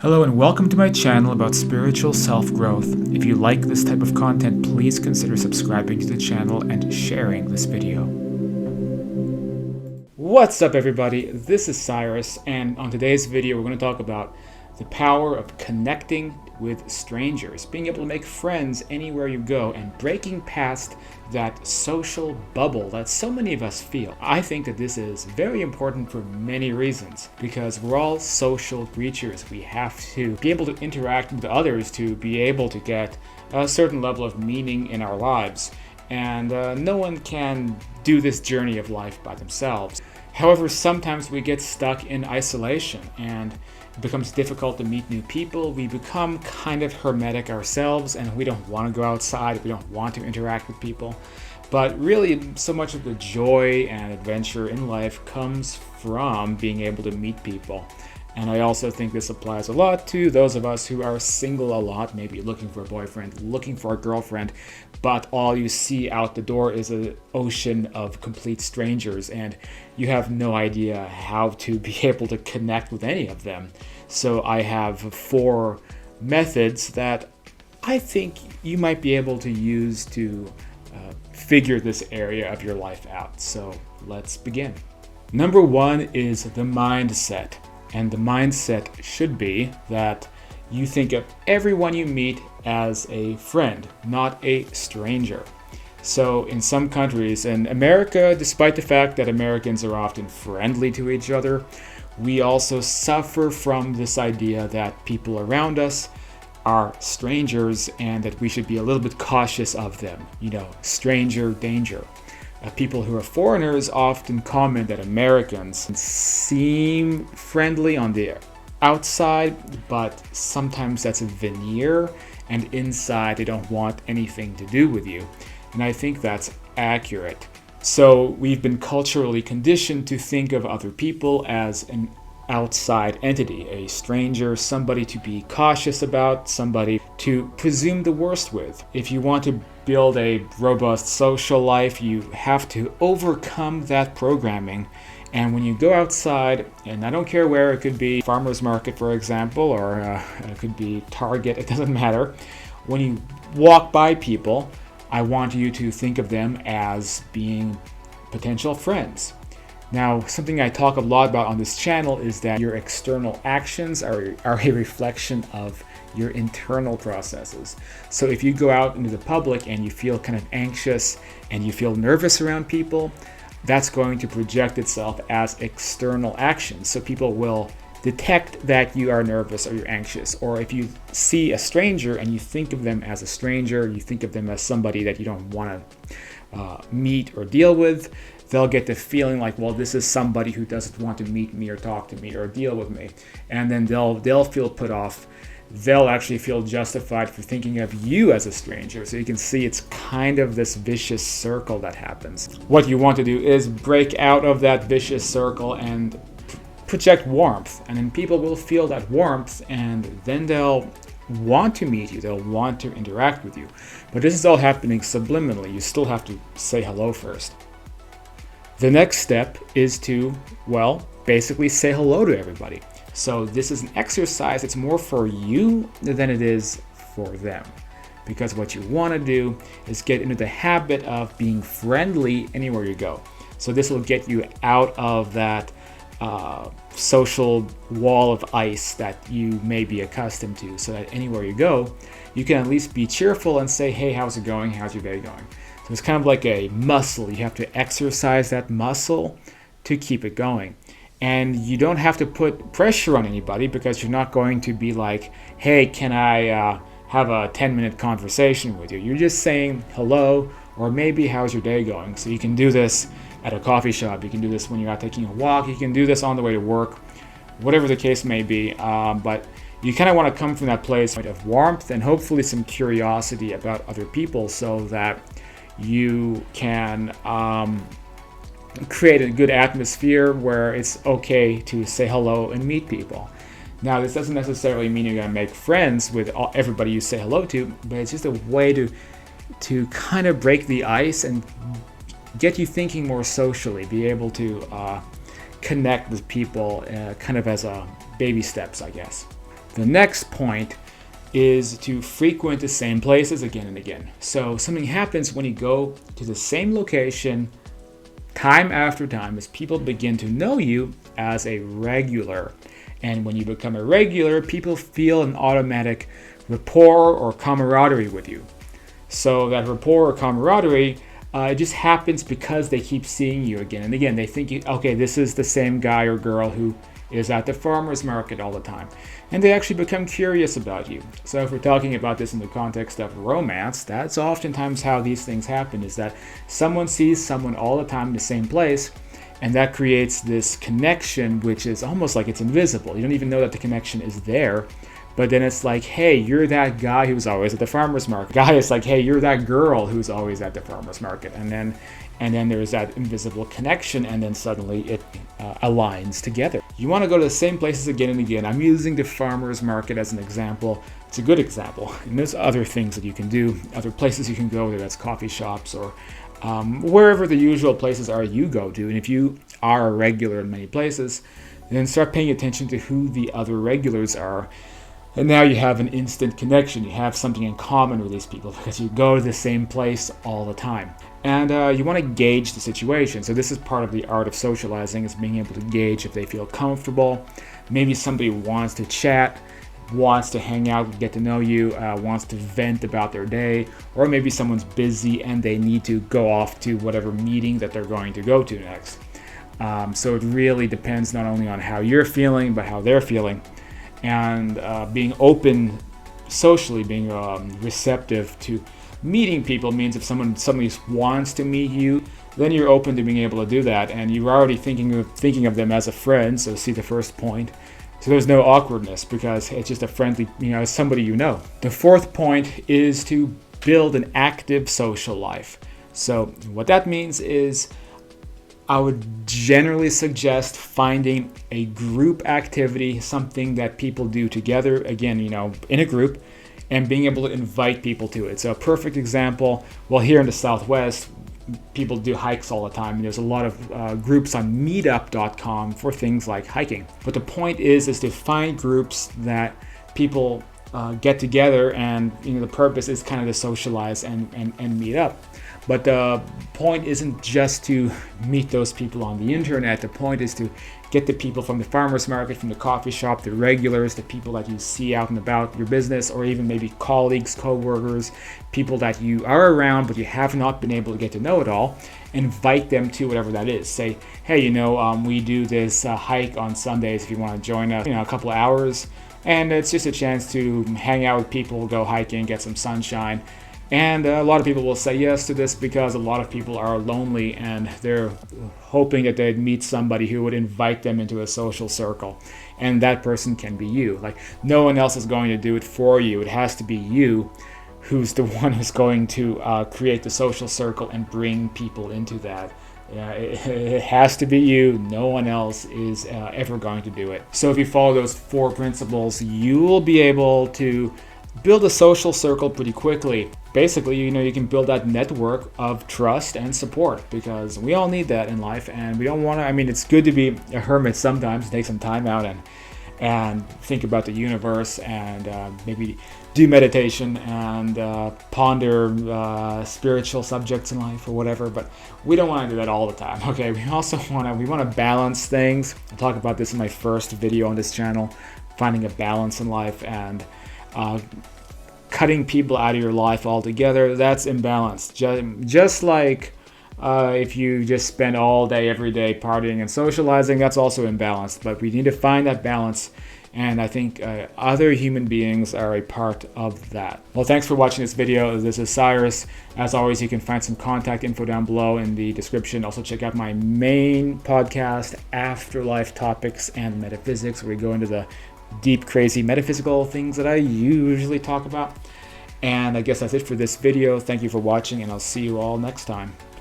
Hello and welcome to my channel about spiritual self-growth. If you like this type of content, please consider subscribing to the channel and sharing this video. What's up everybody, this is Cyrus, and on today's video we're going to talk about the power of connecting with strangers, being able to make friends anywhere you go, and breaking past that social bubble that so many of us feel. I think that this is very important for many reasons, because we're all social creatures. We have to be able to interact with others to be able to get a certain level of meaning in our lives, and no one can do this journey of life by themselves. However, sometimes we get stuck in isolation and it becomes difficult to meet new people. We become kind of hermetic ourselves and we don't want to go outside. We don't want to interact with people. But really, so much of the joy and adventure in life comes from being able to meet people. And I also think this applies a lot to those of us who are single a lot, maybe looking for a boyfriend, looking for a girlfriend, but all you see out the door is an ocean of complete strangers and you have no idea how to be able to connect with any of them. So I have 4 methods that I think you might be able to use to figure this area of your life out. So let's begin. Number 1 is the mindset. And the mindset should be that you think of everyone you meet as a friend, not a stranger. So in some countries, in America, despite the fact that Americans are often friendly to each other, we also suffer from this idea that people around us are strangers and that we should be a little bit cautious of them. You know, stranger danger. People who are foreigners often comment that Americans seem friendly on the outside, but sometimes that's a veneer, and inside they don't want anything to do with you. And I think that's accurate. So we've been culturally conditioned to think of other people as an outside entity, a stranger, somebody to be cautious about, somebody to presume the worst with. If you want to build a robust social life, you have to overcome that programming. And when you go outside, and I don't care where, it could be farmer's market, for example, or it could be Target, it doesn't matter. When you walk by people, I want you to think of them as being potential friends. Now, something I talk a lot about on this channel is that your external actions are a reflection of your internal processes. So if you go out into the public and you feel kind of anxious and you feel nervous around people, that's going to project itself as external actions. So people will detect that you are nervous or you're anxious. Or if you see a stranger and you think of them as a stranger, you think of them as somebody that you don't want to meet or deal with, they'll get the feeling like, well, this is somebody who doesn't want to meet me or talk to me or deal with me. And then they'll feel put off. They'll actually feel justified for thinking of you as a stranger. So you can see it's kind of this vicious circle that happens. What you want to do is break out of that vicious circle and project warmth. And then people will feel that warmth and then they'll want to meet you. They'll want to interact with you. But this is all happening subliminally. You still have to say hello first. The next step is to, well, basically say hello to everybody. So this is an exercise that's more for you than it is for them. Because what you want to do is get into the habit of being friendly anywhere you go. So this will get you out of that social wall of ice that you may be accustomed to, so that anywhere you go, you can at least be cheerful and say, hey, how's it going? How's your day going? So it's kind of like a muscle. You have to exercise that muscle to keep it going. And you don't have to put pressure on anybody, because you're not going to be like, hey, can I have a 10-minute conversation with you? You're just saying hello, or maybe how's your day going? So you can do this at a coffee shop. You can do this when you're out taking a walk. You can do this on the way to work, whatever the case may be. But you kind of want to come from that place of warmth and hopefully some curiosity about other people, so that you can create a good atmosphere where it's okay to say hello and meet people. Now, this doesn't necessarily mean you're going to make friends with everybody you say hello to, but it's just a way to kind of break the ice and get you thinking more socially, be able to connect with people kind of as baby steps, I guess. The next point is to frequent the same places again and again. So something happens when you go to the same location time after time as people begin to know you as a regular. And when you become a regular, people feel an automatic rapport or camaraderie with you. So that rapport or camaraderie, it just happens because they keep seeing you again and again. They think, okay, this is the same guy or girl who is at the farmer's market all the time. And they actually become curious about you. So if we're talking about this in the context of romance, that's oftentimes how these things happen, is that someone sees someone all the time in the same place, and that creates this connection, which is almost like it's invisible. You don't even know that the connection is there. But then it's like, hey, you're that guy who's always at the farmer's market. Guy is like, hey, you're that girl who's always at the farmer's market. And then there's that invisible connection, and then suddenly it aligns together. You want to go to the same places again and again. I'm using the farmer's market as an example. It's a good example. And there's other things that you can do, other places you can go, whether that's coffee shops or wherever the usual places are you go to. And if you are a regular in many places, then start paying attention to who the other regulars are. And now you have an instant connection. You have something in common with these people because you go to the same place all the time. And you want to gauge the situation. So this is part of the art of socializing, is being able to gauge if they feel comfortable. Maybe somebody wants to chat, wants to hang out, get to know you, wants to vent about their day, or maybe someone's busy and they need to go off to whatever meeting that they're going to go to next. So it really depends not only on how you're feeling, but how they're feeling. And being open socially, being receptive to meeting people means if somebody wants to meet you, then you're open to being able to do that, and you're already thinking of them as a friend. So see the first point. So there's no awkwardness because it's just a friendly, it's somebody you know. The fourth point is to build an active social life. So what that means is, I would generally suggest finding a group activity, something that people do together, again, in a group, and being able to invite people to it. So a perfect example, well, here in the Southwest, people do hikes all the time. And there's a lot of groups on meetup.com for things like hiking. But the point is to find groups that people get together, and the purpose is kind of to socialize and meet up. But the point isn't just to meet those people on the internet. The point is to get the people from the farmer's market, from the coffee shop, the regulars, the people that you see out and about your business, or even maybe colleagues, co-workers, people that you are around but you have not been able to get to know at all. Invite them to whatever that is. Say, hey, we do this hike on Sundays if you want to join us, a couple of hours. And it's just a chance to hang out with people, go hiking, get some sunshine. And a lot of people will say yes to this because a lot of people are lonely and they're hoping that they'd meet somebody who would invite them into a social circle. And that person can be you. Like, no one else is going to do it for you. It has to be you who's the one who's going to create the social circle and bring people into that. It has to be you. No one else is ever going to do it. So if you follow those 4 principles, you will be able to build a social circle pretty quickly. Basically, you can build that network of trust and support, because we all need that in life, and we don't want to, it's good to be a hermit sometimes, take some time out and think about the universe, and maybe do meditation and ponder spiritual subjects in life or whatever, but we don't want to do that all the time. Okay, we also want to balance things. I'll talk about this in my first video on this channel, finding a balance in life, and cutting people out of your life altogether, that's imbalanced. Just like if you just spend all day, every day partying and socializing, that's also imbalanced. But we need to find that balance, and I think other human beings are a part of that. Well, thanks for watching this video. This is Cyrus. As always, you can find some contact info down below in the description. Also check out my main podcast, Afterlife Topics and Metaphysics, where we go into the deep, crazy metaphysical things that I usually talk about. And I guess that's it for this video. Thank you for watching, and I'll see you all next time.